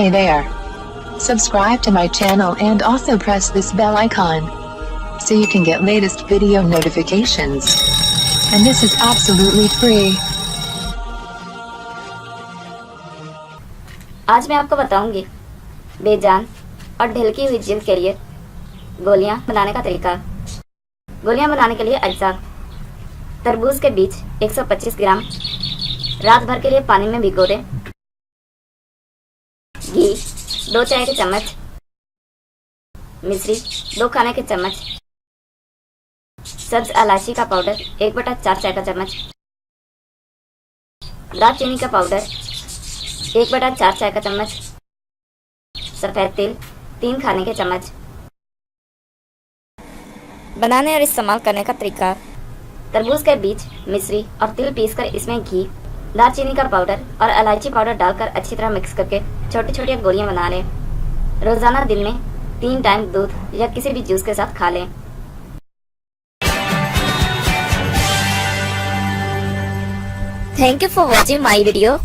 Hey there. Subscribe to my channel and also press this bell icon so you can get latest video notifications. And this is absolutely free. आज मैं आपको बताऊंगी बेजान और ढलकी हुई जिल्द के लिए गोलियां बनाने का तरीका। गोलियां बनाने के लिए अज्जा: तरबूज के बीज 125 ग्राम, रात भर के लिए पानी में भिगो दें। घी 2 चाय के चम्मच, मिश्री 2 खाने के चम्मच, सब्ज इलायची का पाउडर 1/4 चाय का चम्मच, दालचीनी का पाउडर 1/4 चाय का चम्मच, सफेद तिल 3 खाने के चम्मच। बनाने और इस्तेमाल करने का तरीका: तरबूज के बीज, मिश्री और तिल पीसकर इसमें घी, दालचीनी का पाउडर और इलायची पाउडर डालकर अच्छी तरह मिक्स करके छोटी छोटी गोलियां बना लें। रोजाना दिन में 3 टाइम दूध या किसी भी जूस के साथ खा लें। Thank you for watching my video.